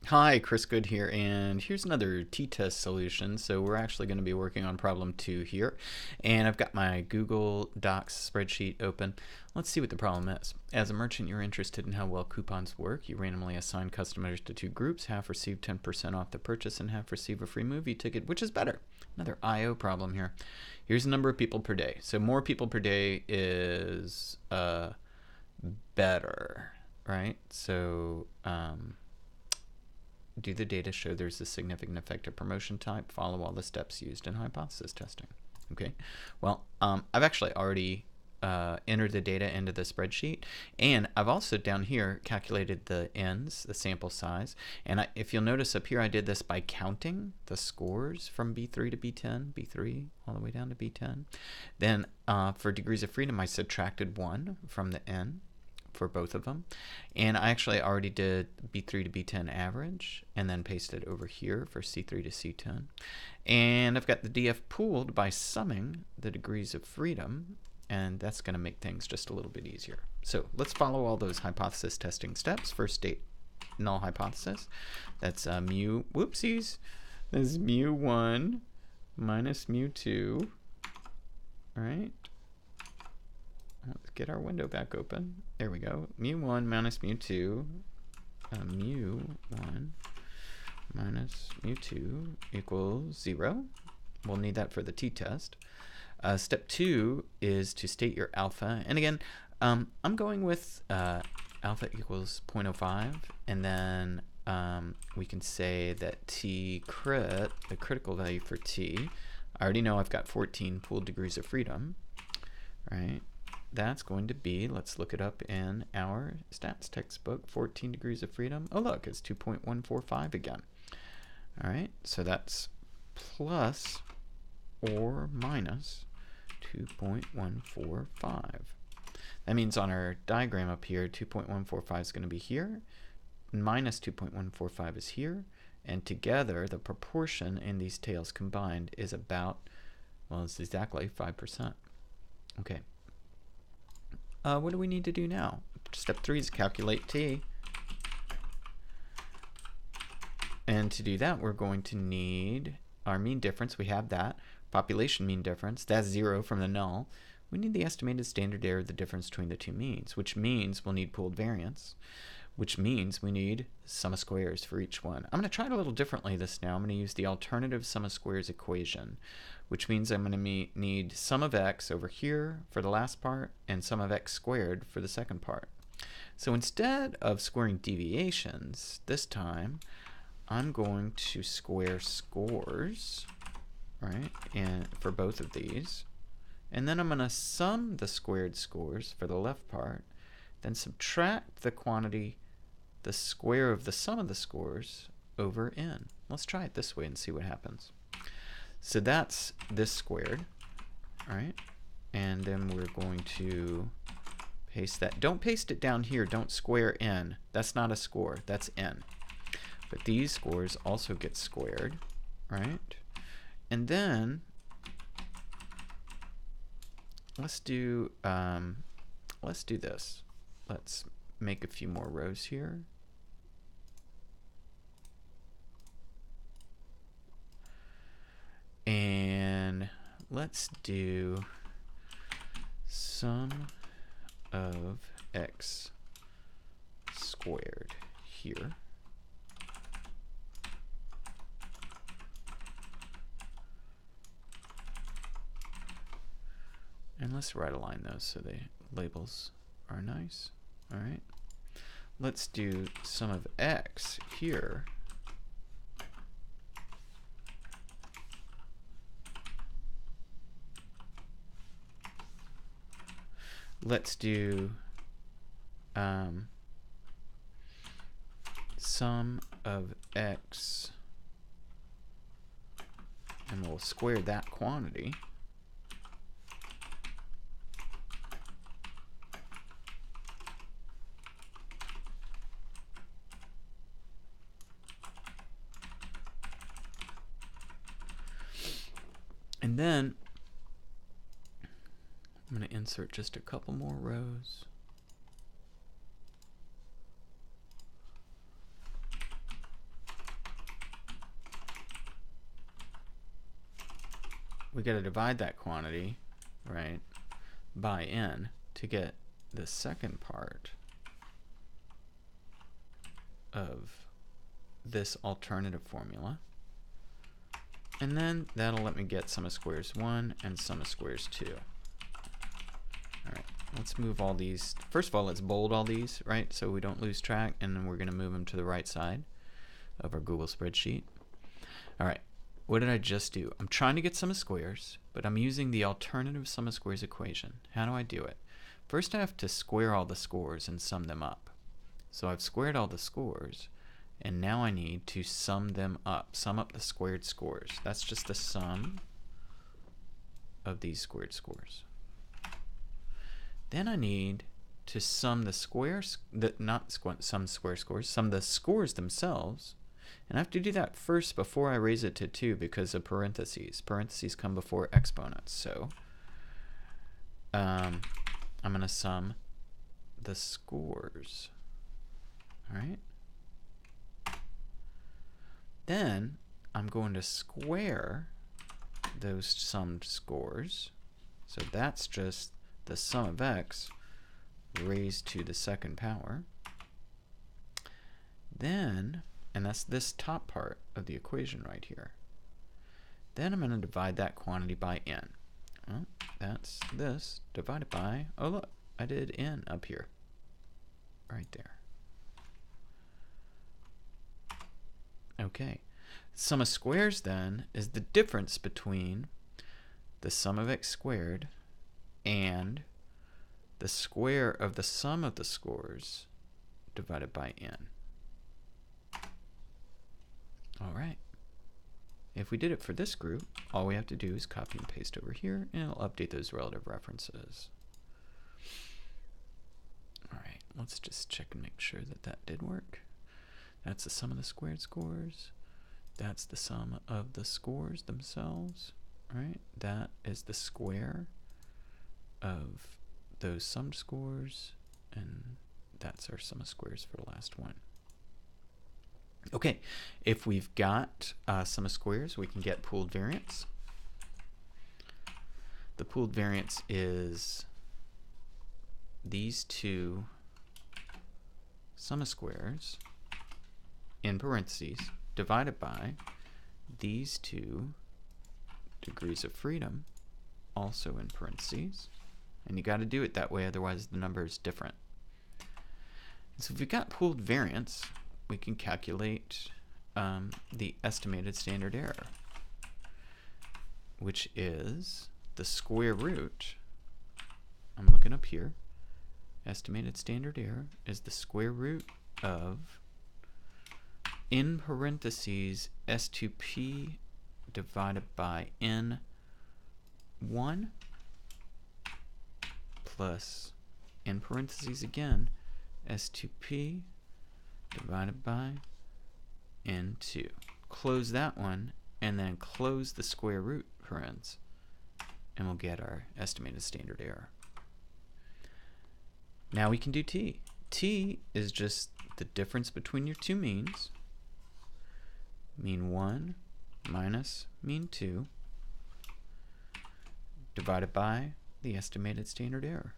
Hi, Chris Good here, and here's another t-test solution. So we're actually going to be working on problem 2 here, and I've got my Google Docs spreadsheet open. Let's see what the problem is. As a merchant, you're interested in how well coupons work. You randomly assign customers to two groups. Half receive 10% off the purchase and half receive a free movie ticket. Which is better? Another I/O problem here. Here's the number of people per day. So more people per day is better, right? So do the data show there's a significant effect of promotion type? Follow all the steps used in hypothesis testing. Okay, well, I've actually already entered the data into the spreadsheet, and I've also down here calculated the n's, the sample size, and if you'll notice up here I did this by counting the scores from B3 to B10, B3 all the way down to B10. Then for degrees of freedom I subtracted 1 from the n for both of them, and I actually already did B3 to B10 average and then pasted over here for C3 to C10, and I've got the DF pooled by summing the degrees of freedom, and that's going to make things just a little bit easier. So let's follow all those hypothesis testing steps. First, state null hypothesis. That's mu, whoopsies, this is mu1 minus mu2, all right? Let's get our window back open. There we go. Mu1 minus mu2. Mu1 minus mu2 equals 0. We'll need that for the t-test. Step 2 is to state your alpha. And again, I'm going with alpha equals 0.05. And then we can say that t crit, the critical value for t, I already know I've got 14 pooled degrees of freedom, right? That's going to be, let's look it up in our stats textbook, 14 degrees of freedom. Oh look, it's 2.145 again. All right, so that's plus or minus 2.145. That means on our diagram up here, 2.145 is going to be here, minus 2.145 is here, and together the proportion in these tails combined is about, well, it's exactly 5%. Okay. What do we need to do now? Step 3 is calculate t. And to do that, we're going to need our mean difference. We have that. Population mean difference. That's 0 from the null. We need the estimated standard error of the difference between the two means, which means we'll need pooled variance, which means we need sum of squares for each one. I'm going to try it a little differently this now. I'm going to use the alternative sum of squares equation, which means I'm going to need sum of x over here for the last part and sum of x squared for the second part. So instead of squaring deviations, this time I'm going to square scores, right, and for both of these. And then I'm going to sum the squared scores for the left part, then subtract the quantity, the square of the sum of the scores over n. Let's try it this way and see what happens. So that's this squared, all right? And then we're going to paste that. Don't paste it down here. Don't square n. That's not a score. That's n. But these scores also get squared, right? And then let's do this. Let's make a few more rows here. And let's do sum of x squared here. And let's right align those so the labels are nice. All right. Let's do sum of x here. Let's do sum of x, and we'll square that quantity. And then I'm going to insert just a couple more rows. we got to divide that quantity, right, by n to get the second part of this alternative formula. And then that'll let me get sum of squares 1 and sum of squares 2. All right, let's move all these. First of all, let's bold all these, right, so we don't lose track, and then we're going to move them to the right side of our Google spreadsheet. All right, what did I just do? I'm trying to get sum of squares, but I'm using the alternative sum of squares equation. How do I do it? First, I have to square all the scores and sum them up. So I've squared all the scores, and now I need to sum them up. Sum up the squared scores. That's just the sum of these squared scores. Then I need to sum the squares, sum square scores, sum the scores themselves. And I have to do that first before I raise it to 2 because of parentheses. Parentheses come before exponents. So I'm going to sum the scores. All right. Then I'm going to square those summed scores. So that's just the sum of x raised to the second power. Then, and that's this top part of the equation right here. Then I'm going to divide that quantity by n. Well, that's this divided by, oh look, I did n up here. Right there. Okay, sum of squares then is the difference between the sum of x squared and the square of the sum of the scores divided by n. All right. If we did it for this group, all we have to do is copy and paste over here, and it'll update those relative references. All right, let's just check and make sure that that did work. That's the sum of the squared scores. That's the sum of the scores themselves, right? That is the square of those summed scores, and that's our sum of squares for the last one. Okay, if we've got sum of squares, we can get pooled variance. The pooled variance is these two sum of squares in parentheses divided by these two degrees of freedom, also in parentheses. And you got to do it that way, otherwise the number is different. And so if we've got pooled variance, we can calculate the estimated standard error, which is the square root. I'm looking up here. Estimated standard error is the square root of, in parentheses, S2P divided by N1 plus, in parentheses again, S2P divided by N2. Close that one, and then close the square root parens, and we'll get our estimated standard error. Now we can do t. T is just the difference between your two means, mean 1 minus mean 2, divided by the estimated standard error.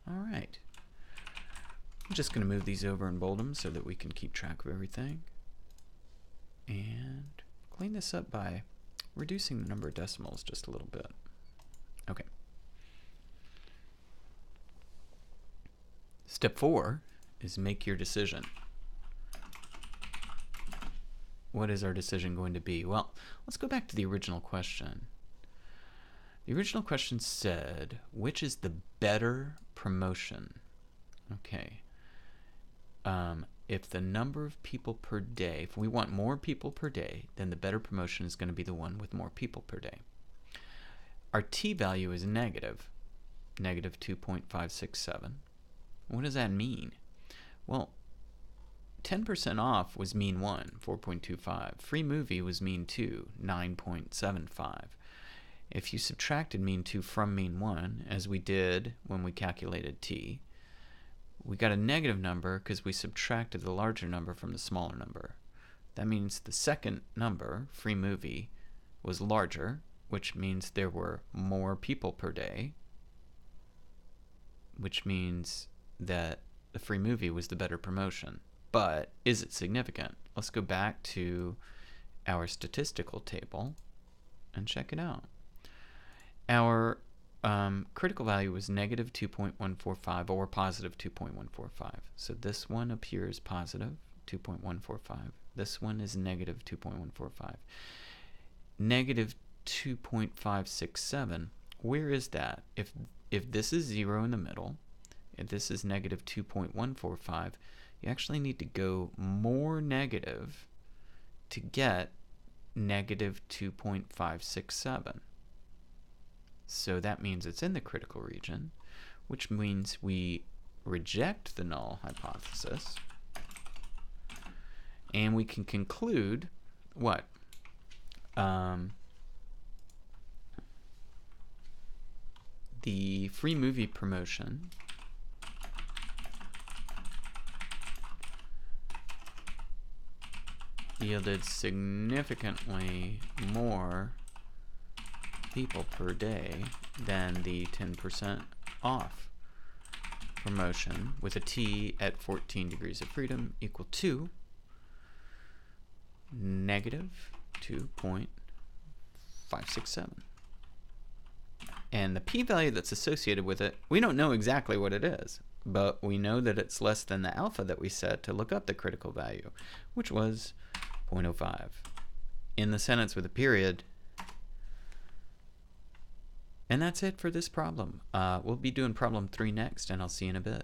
All right. I'm just going to move these over and bold them so that we can keep track of everything. And clean this up by reducing the number of decimals just a little bit. Okay. Step 4 is make your decision. What is our decision going to be? Well, let's go back to the original question. The original question said, which is the better promotion? Okay. If the number of people per day, if we want more people per day, then the better promotion is going to be the one with more people per day. Our t value is negative 2.567. What does that mean? Well, 10% off was mean 1, 4.25. Free movie was mean 2, 9.75. If you subtracted mean 2 from mean 1, as we did when we calculated t, we got a negative number because we subtracted the larger number from the smaller number. That means the second number, free movie, was larger, which means there were more people per day, which means that the free movie was the better promotion. But is it significant? Let's go back to our statistical table and check it out. Our critical value was negative 2.145 or positive 2.145. So this one appears positive 2.145. This one is negative 2.145. Negative 2.567. Where is that? If this is 0 in the middle, if this is negative 2.145, you actually need to go more negative to get negative 2.567. So that means it's in the critical region, which means we reject the null hypothesis. And we can conclude what? The free movie promotion yielded significantly more people per day than the 10% off promotion with a T at 14 degrees of freedom equal to negative 2.567. And the p-value that's associated with it, we don't know exactly what it is, but we know that it's less than the alpha that we set to look up the critical value, which was 0.05. In the sentence with a period. And that's it for this problem. We'll be doing problem 3 next, and I'll see you in a bit.